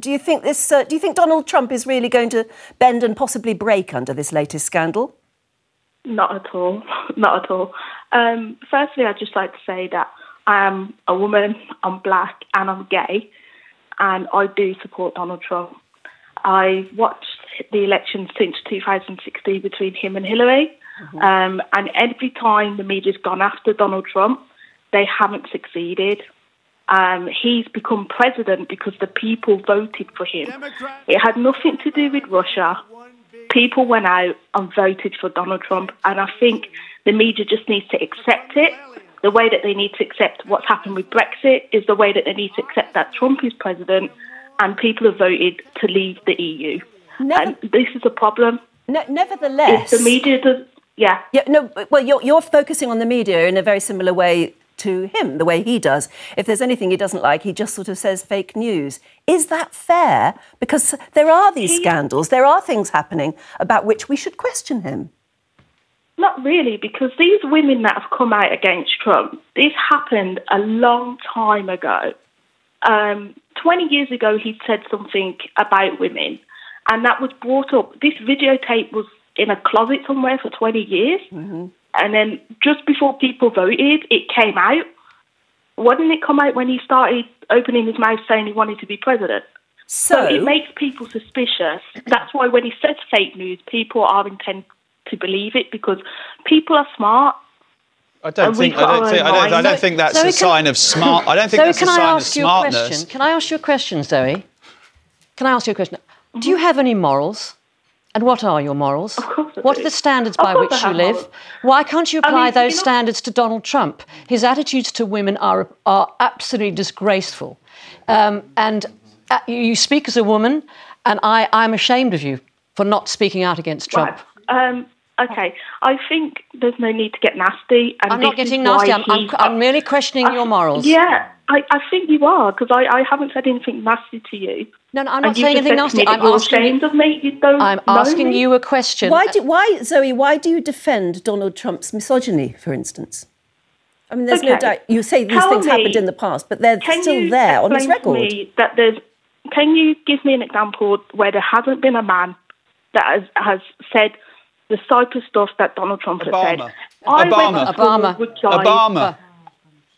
Do you think this? Do you think Donald Trump is really going to bend and possibly break under this latest scandal? Not at all. Not at all. Firstly, I'd just like to say that I am a woman, I'm black, and I'm gay, and I do support Donald Trump. I watched the election since 2016 between him and Hillary, and every time the media's gone after Donald Trump, they haven't succeeded. He's become president because the people voted for him. It had nothing to do with Russia. People went out and voted for Donald Trump, and I think the media just needs to accept it. The way that they need to accept what's happened with Brexit is the way that they need to accept that Trump is president and people have voted to leave the EU. And this is a problem. Nevertheless... If the media does... Yeah. Well, you're focusing on the media in a very similar way to him, the way he does. If there's anything he doesn't like, he just sort of says fake news. Is that fair? Because there are these scandals, there are things happening about which we should question him. Not really, because these women that have come out against Trump, this happened a long time ago. 20 years ago, he said something about women, and that was brought up. This videotape was in a closet somewhere for 20 years, and then just before people voted, it came out. Why didn't it come out when he started opening his mouth saying he wanted to be president? So it makes people suspicious. That's why when he says fake news, people are intent to believe it, because people are smart. I don't think that's a sign of smart. I don't think that's a sign of smartness. Can I ask you a question, Zoe? Can I ask you a question? Do you have any morals? And what are your morals? Of course I do. What are the standards by which you live? Morals. Why can't you apply those standards to Donald Trump? His attitudes to women are absolutely disgraceful. And you speak as a woman, and I'm ashamed of you for not speaking out against Trump. Right. OK, I think there's no need to get nasty. And I'm not getting nasty. I'm merely questioning your morals. Yeah, I think you are, because I haven't said anything nasty to you. No, I'm not saying anything nasty. I'm asking you a question. Zoe, why do you defend Donald Trump's misogyny, for instance? I mean, there's no doubt. You say these things happened in the past, but they're still there on his record. Can you give me an example where there hasn't been a man that has said the type of stuff that Donald Trump has said? Obama.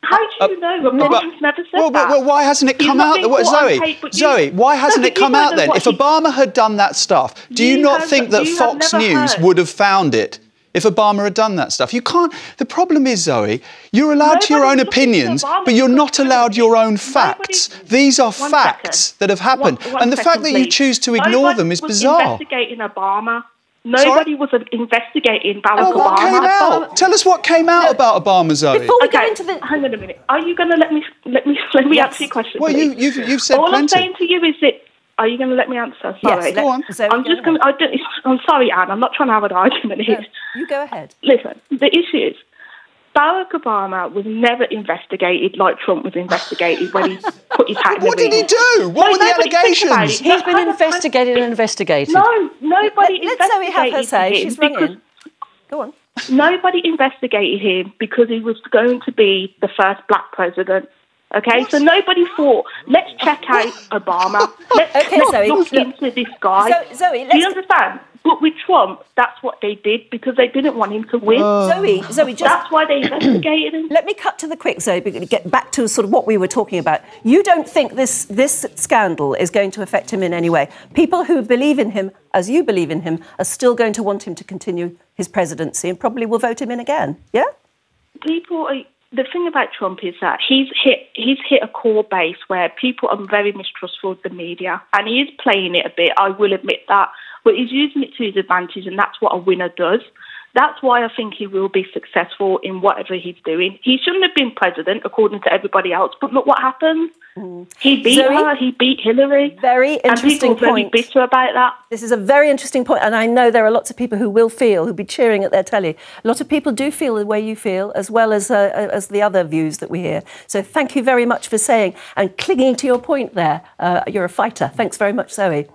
How do you know? Obama's never said that. Well, why hasn't it come out? Zoe, why hasn't it come out then? If Obama had done that stuff, do you not think that Fox News would have found it if Obama had done that stuff? You can't. The problem is, Zoe, you're allowed to your own opinions, but you're not allowed your own facts. These are facts that have happened. And the fact that you choose to ignore them is bizarre. Investigating Obama. Nobody was investigating Barack Obama. What came out? Tell us what came out about Obama, Zoe. Before we get into the... Hang on a minute. Are you going to let me answer your question? Well, you've said all plenty. I'm saying to you is that... Are you going to let me answer? Sorry. Yes, go on. I'm sorry, Anne. I'm not trying to have an argument here. No, you go ahead. Listen, the issue is Barack Obama was never investigated like Trump was investigated when he put his hat in the ring. What did he do? What were the allegations? He's been investigated and investigated. No, nobody investigated him. Let Zoe have her say. She's ringing. Go on. Nobody investigated him because he was going to be the first black president. OK, so nobody thought, let's check out Obama. Let's look into this guy. Zoe, do you understand? But with Trump, that's what they did because they didn't want him to win. Zoe, that's why they investigated him. Let me cut to the quick, Zoe, to get back to sort of what we were talking about. You don't think this scandal is going to affect him in any way? People who believe in him, as you believe in him, are still going to want him to continue his presidency and probably will vote him in again, yeah? The thing about Trump is that he's hit a core base where people are very mistrustful of the media, and he is playing it a bit, I will admit that, but he's using it to his advantage, and that's what a winner does. That's why I think he will be successful in whatever he's doing. He shouldn't have been president, according to everybody else, but look what happened. He beat her, he beat Hillary. Very interesting and people are very bitter about that. This is a very interesting point, and I know there are lots of people who who'll be cheering at their telly. A lot of people do feel the way you feel, as well as the other views that we hear. So thank you very much for saying and clinging to your point there. You're a fighter. Thanks very much, Zoe.